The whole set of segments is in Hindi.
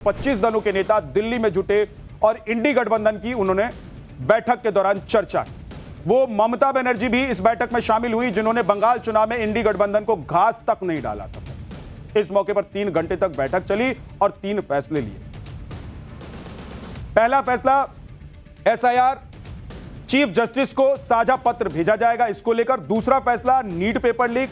25 दलों के नेता दिल्ली में जुटे और इंडी गठबंधन की उन्होंने बैठक के दौरान चर्चा की। वो ममता बनर्जी भी इस बैठक में शामिल हुई, जिन्होंने बंगाल चुनाव में इंडी गठबंधन को घास तक नहीं डाला था। इस मौके पर 3 घंटे तक बैठक चली और 3 फैसले लिए। पहला फैसला, एसआईआर चीफ जस्टिस को साझा पत्र भेजा जाएगा, इसको लेकर। दूसरा फैसला, नीट पेपर लीक,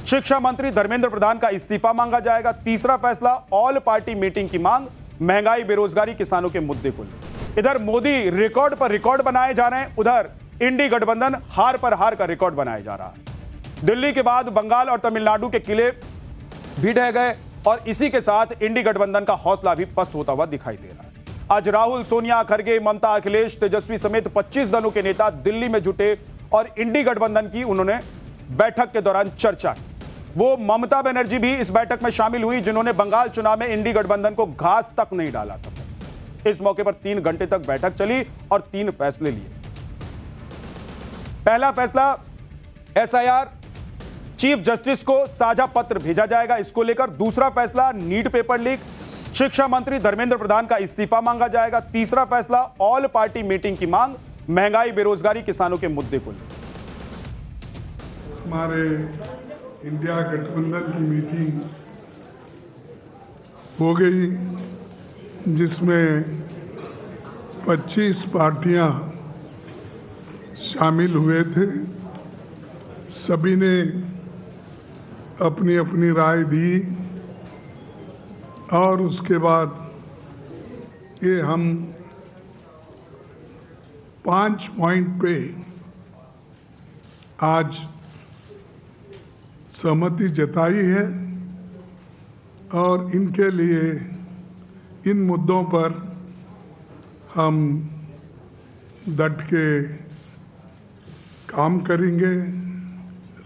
शिक्षा मंत्री धर्मेंद्र प्रधान का इस्तीफा मांगा जाएगा। तीसरा फैसला, ऑल पार्टी मीटिंग की मांग, महंगाई, बेरोजगारी, किसानों के मुद्दे को लेकर। इधर मोदी रिकॉर्ड पर रिकॉर्ड बनाए जा रहे हैं, उधर इंडी गठबंधन हार पर हार का रिकॉर्ड बनाया जा रहा है। दिल्ली के बाद बंगाल और तमिलनाडु के किले भी ढह गए और इसी के साथ इंडी गठबंधन का हौसला भी पस्त होता हुआ दिखाई दे रहा है। आज राहुल, सोनिया, खरगे, ममता, अखिलेश, तेजस्वी समेत 25 दलों के नेता दिल्ली में जुटे और इंडी गठबंधन की उन्होंने बैठक के दौरान चर्चा की। वो ममता बनर्जी भी इस बैठक में शामिल हुई, जिन्होंने बंगाल चुनाव में इंडी गठबंधन को घास तक नहीं डाला था। इस मौके पर 3 घंटे तक बैठक चली और 3 फैसले लिए। पहला फैसला, एसआईआर चीफ जस्टिस को साझा पत्र भेजा जाएगा, इसको लेकर। दूसरा फैसला, नीट पेपर लीक, शिक्षा मंत्री धर्मेंद्र प्रधान का इस्तीफा मांगा जाएगा। तीसरा फैसला, ऑल पार्टी मीटिंग की मांग, महंगाई, बेरोजगारी, किसानों के मुद्दे को लेकर। हमारे इंडिया गठबंधन की मीटिंग हो गई, जिसमें 25 पार्टियां शामिल हुए थे। सभी ने अपनी अपनी राय दी और उसके बाद ये हम 5 पॉइंट पे आज सहमति जताई है और इनके लिए, इन मुद्दों पर हम डट के काम करेंगे,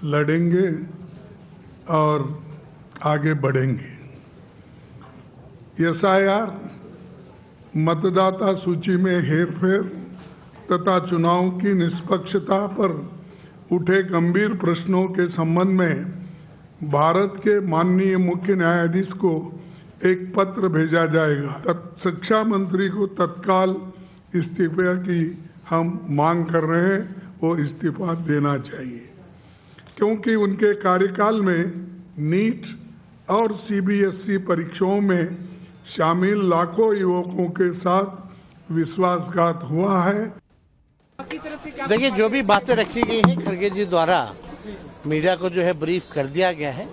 लड़ेंगे और आगे बढ़ेंगे। एसआईआर मतदाता सूची में हेरफेर तथा चुनाव की निष्पक्षता पर उठे गंभीर प्रश्नों के संबंध में भारत के माननीय मुख्य न्यायाधीश को एक पत्र भेजा जाएगा। शिक्षा मंत्री को तत्काल इस्तीफे की हम मांग कर रहे हैं, वो इस्तीफा देना चाहिए, क्योंकि उनके कार्यकाल में नीट और सीबीएसई परीक्षाओं में शामिल लाखों युवकों के साथ विश्वासघात हुआ है। देखिए, जो भी बातें रखी गई हैं खरगे जी द्वारा मीडिया को जो है ब्रीफ कर दिया गया है।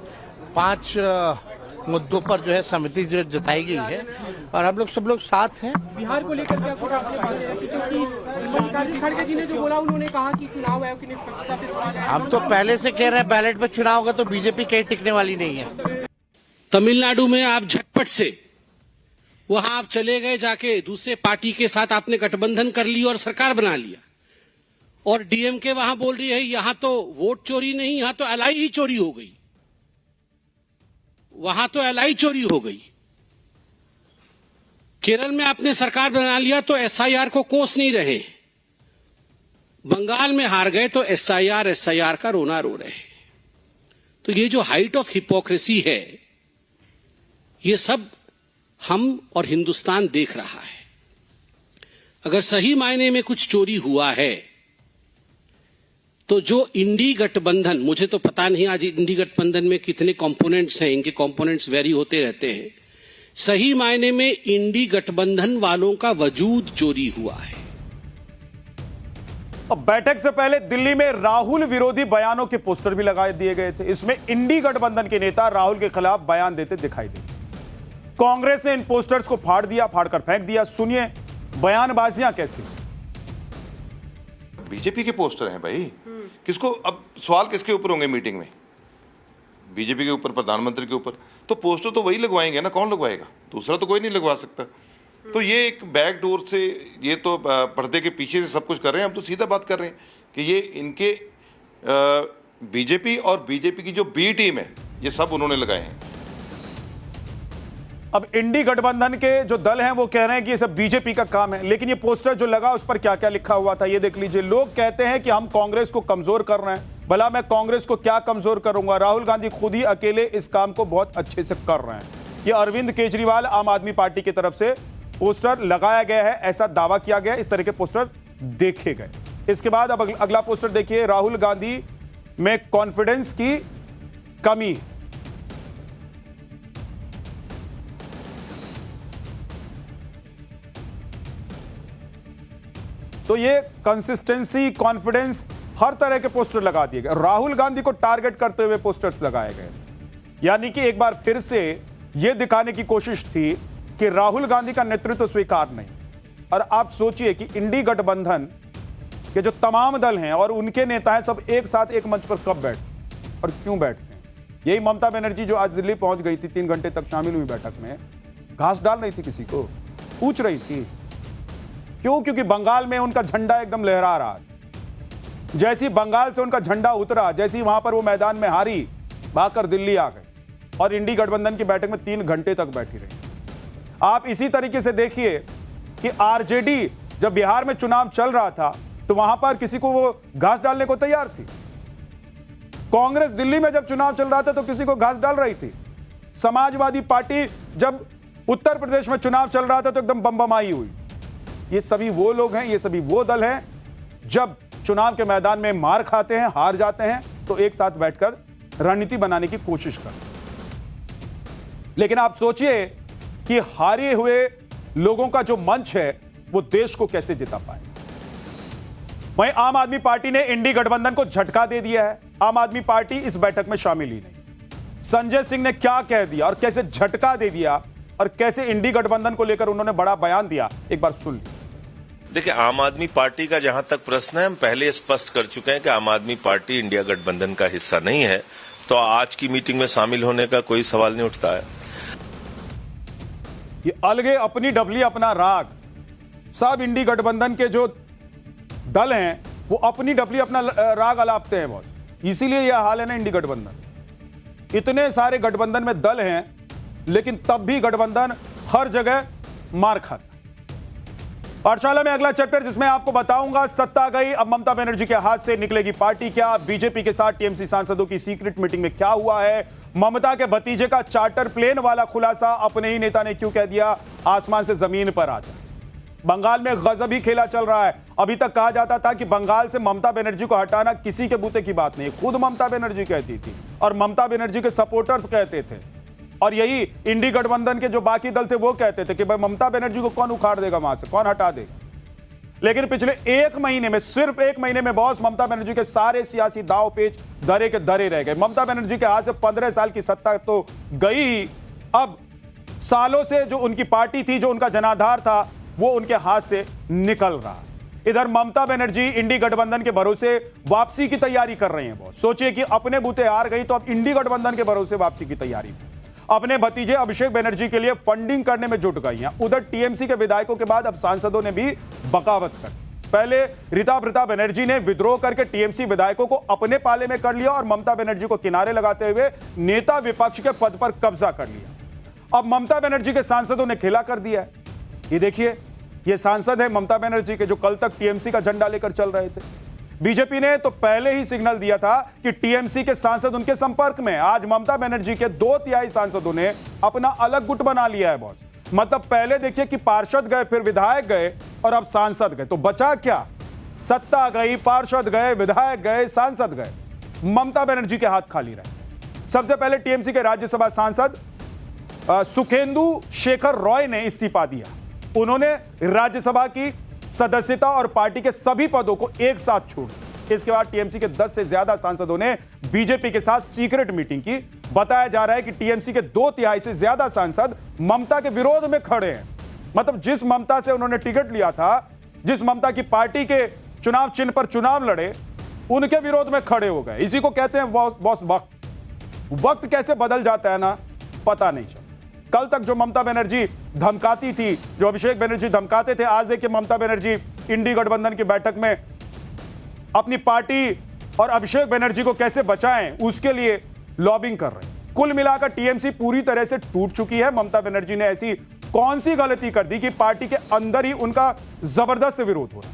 5 मुद्दों पर जो है सहमति जो जताई गई है और हम लोग सब लोग साथ हैं। बिहार को लेकर क्या कुछ आपने बातें रखी, क्योंकि खड़गे जी ने जो बोला, उन्होंने कहा कि चुनाव आयोग की निष्पक्षता पे हम तो पहले से कह रहे हैं बैलेट पे चुनाव होगा तो बीजेपी कहीं टिकने वाली नहीं है। तमिलनाडु में आप झटपट से वहां आप चले गए, जाके दूसरे पार्टी के साथ आपने गठबंधन कर लिया और सरकार बना लिया। और डीएमके वहां बोल रही है यहां तो वोट चोरी नहीं, यहां तो एलआई ही चोरी हो गई, वहां तो एलआई चोरी हो गई। केरल में आपने सरकार बना लिया तो एसआईआर को कोस नहीं रहे। बंगाल में हार गए तो एसआईआर का रोना रो रहे। तो ये जो हाइट ऑफ हिपोक्रेसी है, ये सब हम और हिंदुस्तान देख रहा है। अगर सही मायने में कुछ चोरी हुआ है तो जो इंडी गठबंधन, मुझे तो पता नहीं आज इंडी गठबंधन में कितने कंपोनेंट्स हैं, इनके कंपोनेंट्स वेरी होते रहते हैं। सही मायने में इंडी गठबंधन वालों का वजूद चोरी हुआ है। अब बैठक से पहले दिल्ली में राहुल विरोधी बयानों के पोस्टर भी लगा दिए गए थे। इसमें इंडी गठबंधन के नेता राहुल के खिलाफ बयान देते दिखाई देते। कांग्रेस ने इन पोस्टर्स को फाड़ दिया, फाड़कर फेंक दिया। सुनिए बयानबाजियां कैसी। बीजेपी के पोस्टर हैं भाई, किसको अब सवाल किसके ऊपर होंगे मीटिंग में? बीजेपी के ऊपर, प्रधानमंत्री के ऊपर। तो पोस्टर तो वही लगवाएंगे ना, कौन लगवाएगा? दूसरा तो कोई नहीं लगवा सकता। तो ये एक बैक डोर से, ये तो पर्दे के पीछे से सब कुछ कर रहे हैं। हम तो सीधा बात कर रहे हैं कि ये इनके बीजेपी और बीजेपी की जो बी टीम है, ये सब उन्होंने लगाए हैं। अब इंडी गठबंधन के जो दल हैं वो कह रहे हैं कि ये सब बीजेपी का काम है, लेकिन ये पोस्टर जो लगा उस पर क्या क्या लिखा हुआ था ये देख लीजिए। लोग कहते हैं कि हम कांग्रेस को कमजोर कर रहे हैं। भला मैं कांग्रेस को क्या कमजोर करूंगा? राहुल गांधी खुद ही अकेले इस काम को बहुत अच्छे से कर रहे हैं। ये अरविंद केजरीवाल आम आदमी पार्टी की तरफ से पोस्टर लगाया गया है, ऐसा दावा किया गया। इस तरह के पोस्टर देखे गए। इसके बाद अब अगला पोस्टर देखिए, राहुल गांधी में कॉन्फिडेंस की कमी। तो ये कंसिस्टेंसी, कॉन्फिडेंस, हर तरह के पोस्टर लगा दिए गए। राहुल गांधी को टारगेट करते हुए पोस्टर्स लगाए गए, यानी कि एक बार फिर से यह दिखाने की कोशिश थी कि राहुल गांधी का नेतृत्व स्वीकार नहीं। और आप सोचिए कि इंडी गठबंधन के जो तमाम दल हैं और उनके नेता हैं, सब एक साथ एक मंच पर कब बैठते और क्यों बैठते हैं। यही ममता बनर्जी जो आज दिल्ली पहुंच गई थी, 3 घंटे तक शामिल हुई बैठक में, घास डाल रही थी, किसी को पूछ रही थी क्यों? क्योंकि बंगाल में उनका झंडा एकदम लहरा रहा था। जैसी बंगाल से उनका झंडा उतरा, जैसी वहां पर वो मैदान में हारी, भागकर दिल्ली आ गए और इंडी गठबंधन की बैठक में 3 घंटे तक बैठी रही। आप इसी तरीके से देखिए कि आरजेडी जब बिहार में चुनाव चल रहा था तो वहां पर किसी को वो घास डालने को तैयार थी। कांग्रेस दिल्ली में जब चुनाव चल रहा था तो किसी को घास डाल रही थी। समाजवादी पार्टी जब उत्तर प्रदेश में चुनाव चल रहा था तो एकदम बमबमाई हुई। ये सभी वो लोग हैं, ये सभी वो दल हैं, जब चुनाव के मैदान में मार खाते हैं, हार जाते हैं, तो एक साथ बैठकर रणनीति बनाने की कोशिश करते हैं। लेकिन आप सोचिए कि हारे हुए लोगों का जो मंच है वो देश को कैसे जिता पाए। वहीं आम आदमी पार्टी ने इंडी गठबंधन को झटका दे दिया है। आम आदमी पार्टी इस बैठक में शामिल ही नहीं। संजय सिंह ने क्या कह दिया और कैसे झटका दे दिया और कैसे इंडी गठबंधन को लेकर उन्होंने बड़ा बयान दिया, एक बार सुन लीजिए। देखिए, आम आदमी पार्टी का जहां तक प्रश्न है, हम पहले स्पष्ट कर चुके हैं कि आम आदमी पार्टी इंडिया गठबंधन का हिस्सा नहीं है, तो आज की मीटिंग में शामिल होने का कोई सवाल नहीं उठता है। ये अलगे अपनी डबली अपना राग, सब इंडी गठबंधन के जो दल हैं वो अपनी डबली अपना राग अलापते हैं बॉस। इसीलिए यह हाल है ना इंडी गठबंधन। इतने सारे गठबंधन में दल हैं लेकिन तब भी गठबंधन हर जगह मार खाता। पाठशाला में अगला चैप्टर जिसमें आपको बताऊंगा सत्ता गई, अब ममता बनर्जी के हाथ से निकलेगी पार्टी क्या, बीजेपी के साथ टीएमसी सांसदों की सीक्रेट मीटिंग में क्या हुआ है, ममता के भतीजे का चार्टर प्लेन वाला खुलासा अपने ही नेता ने क्यों कह दिया, आसमान से जमीन पर आता। बंगाल में गजब ही खेला चल रहा है। अभी तक कहा जाता था कि बंगाल से ममता बनर्जी को हटाना किसी के बूते की बात नहीं, खुद ममता बनर्जी कहती थी और ममता बनर्जी के सपोर्टर्स कहते थे। और यही इंडी गठबंधन के जो बाकी दल थे वो कहते थे कि भाई ममता बनर्जी को कौन उखाड़ देगा, वहां से कौन हटा देगा। लेकिन पिछले 1 महीने में, सिर्फ 1 महीने में बॉस, ममता बनर्जी के सारे सियासी दाव पेच धरे के धरे रह गए। ममता बनर्जी के हाथ से 15 साल की सत्ता तो गई ही, अब सालों से जो उनकी पार्टी थी, जो उनका जनाधार था, वो उनके हाथ से निकल रहा। इधर ममता बनर्जी इंडी गठबंधन के भरोसे वापसी की तैयारी कर रही हैं बॉस। सोचिए कि अपने बूते हार गई तो अब इंडी गठबंधन के भरोसे वापसी की तैयारी, अपने भतीजे अभिषेक बनर्जी के लिए फंडिंग करने में जुट गई हैं। उधर टीएमसी के विधायकों के बाद अब सांसदों ने भी बगावत कर। पहले रीता बनर्जी ने विद्रोह करके टीएमसी विधायकों को अपने पाले में कर लिया और ममता बनर्जी को किनारे लगाते हुए नेता विपक्ष के पद पर कब्जा कर लिया। अब ममता बनर्जी के सांसदों ने खेला कर दिया है। ये देखिए, ये सांसद है ममता बनर्जी के जो कल तक टीएमसी का झंडा लेकर चल रहे थे। बीजेपी ने तो पहले ही सिग्नल दिया था कि टीएमसी के सांसद उनके संपर्क में। आज ममता बनर्जी के 2/3 सांसदों ने अपना अलग गुट बना लिया है बॉस। मतलब पहले देखिए कि पार्षद गए, फिर विधायक गए और अब सांसद गए। तो बचा क्या? सत्ता गई, पार्षद गए, विधायक गए, सांसद गए, ममता बनर्जी के हाथ खाली रहे। सबसे पहले टीएमसी के राज्यसभा सांसद सुखेंदु शेखर रॉय ने इस्तीफा दिया। उन्होंने राज्यसभा की सदस्यता और पार्टी के सभी पदों को एक साथ छोड़ दिया। इसके बाद टीएमसी के 10 से ज्यादा सांसदों ने बीजेपी के साथ सीक्रेट मीटिंग की। बताया जा रहा है कि टीएमसी के 2/3 से ज्यादा सांसद ममता के विरोध में खड़े हैं। मतलब जिस ममता से उन्होंने टिकट लिया था, जिस ममता की पार्टी के चुनाव चिन्ह पर चुनाव लड़े, उनके विरोध में खड़े हो गए। इसी को कहते हैं बॉस वक्त कैसे बदल जाता है ना, पता नहीं चलता। कल तक जो ममता बनर्जी धमकाती थी, जो अभिषेक बनर्जी धमकाते थे, आज देखिए ममता बनर्जी इंडी गठबंधन की बैठक में अपनी पार्टी और अभिषेक बनर्जी को कैसे बचाएं उसके लिए लॉबिंग कर रहे हैं। कुल मिलाकर टीएमसी पूरी तरह से टूट चुकी है। ममता बनर्जी ने ऐसी कौन सी गलती कर दी कि पार्टी के अंदर ही उनका जबरदस्त विरोध हो रहा है।